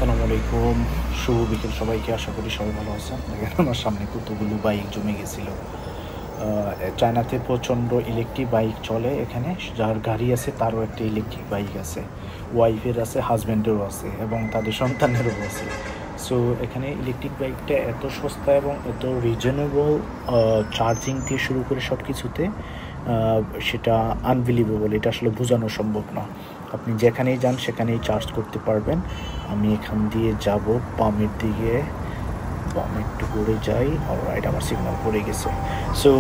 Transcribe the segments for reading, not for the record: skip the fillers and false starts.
আসসালামু আলাইকুম, শুভ বিকেল সবাইকে। আশা করি সবাই ভালো আছেন। দেখেন আমার সামনে কতগুলো বাইক জমে গেছিল। চায়নাতে প্রচণ্ড ইলেকট্রিক বাইক চলে। এখানে যার গাড়ি আছে তারও একটা ইলেকট্রিক বাইক আছে, ওয়াইফের আছে, হাজব্যান্ডেরও আছে এবং তাদের সন্তানেরও আছে। সো এখানে ইলেকট্রিক বাইকটা এত সস্তা এবং এত রিজনেবল, চার্জিং থেকে শুরু করে সব কিছুতে সেটা আনবিলিভেবল। এটা আসলে বোঝানো সম্ভব না। আপনি যেখানেই যান সেখানেই চার্জ করতে পারবেন। আমি এখান দিয়ে যাব বামের দিকে, বামে একটু ঘুরে যাই। অলরাইট, আমার সিগন্যাল পড়ে গেছে। সো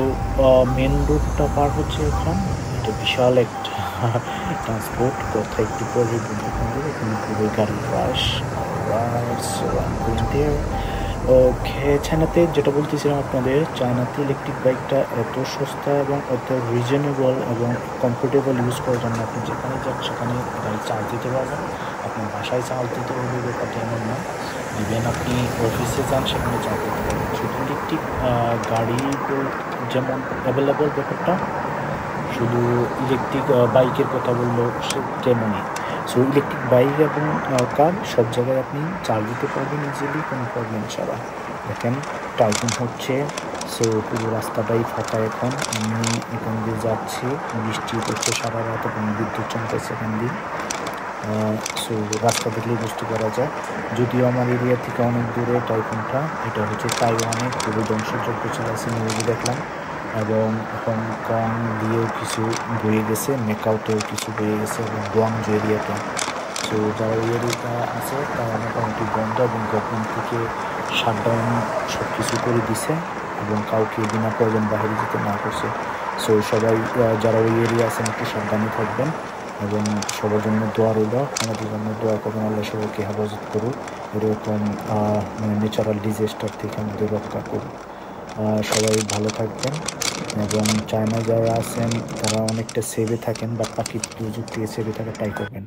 মেন রোডটা পার হচ্ছে এখন। এটা বিশাল একটা ট্রান্সপোর্ট, কথা একটু পরে বলবো আপনাদের। এখানে পুরো গাড়ি রাশ। ওকে, চায়নাতে যেটা বলতেছিলাম আপনাদের, চায়নাতে ইলেকট্রিক বাইকটা এত সস্তা এবং এত রিজনেবল এবং কমফোর্টেবল ইউজ করার জন্য আপনি যেখানে যান সেখানে গাড়ি চার্জ দিতে পারবেন। আপনার বাসায় চার্জ দিতে হবে ব্যাপারটা এমন না। ইভেন আপনি অফিসে যান সেখানে চার্জ দিতে পারবেন। শুধু ইলেকট্রিক গাড়ি যেমন অ্যাভেলেবল ব্যাপারটা, শুধু ইলেকট্রিক বাইকের কথা বললেও সে তেমনই। সো ইলেকট্রিক বাইক এবং কার সব জায়গায় আপনি চার্জ দিতে পারবেন ইজিলি, কোনো প্রবলেম ছাড়া। দেখেন টাইপিং হচ্ছে। সো পুরো রাস্তাটাই ফাঁকা এখন। আমি এখান দিয়ে যাচ্ছি, বৃষ্টি হচ্ছে সারা রাত এবং বিদ্যুৎ চমকাচ্ছে এখান দিয়ে। সো রাস্তা দেখলেই বুঝতে পারা যায়। যদিও আমার এরিয়া থেকে অনেক দূরে টাইফুনটা, এটা হচ্ছে তাইওয়ানে খুবই ধ্বংসযজ্ঞ চলেছে, নিউজে দেখলাম। এবং হংকং দিয়েও কিছু বয়ে গেছে, মেকাওতেও কিছু বয়ে গেছে এবং গুয়াংজু এরিয়াতে। সো যারা ওই এরিয়াটা আছে তারা মোটামুটি বন্ধ এবং গভর্নমেন্ট থেকে শাটডাউন সব কিছু করে দিছে এবং কাউকে বিনা প্রয়োজন বাইরে যেতে না করছে। সো সবাই যারা ওই এরিয়া আছেন একটু সাবধানে থাকবেন এবং সবার জন্য দোয়া রইল। আমাদের জন্য দোয়া করবেন, আল্লাহ সবাইকে হেফাজত করুক, এরকম ন্যাচারাল ডিজাস্টার থেকে আমাদের রক্ষা করুক। সবাই ভালো থাকবেন এবং চায়না যারা আছেন তারা অনেকটা সেভে থাকেন, বা প্রাকৃতিক দুর্যোগ থেকে সেভে থাকা ট্রাই করবেন।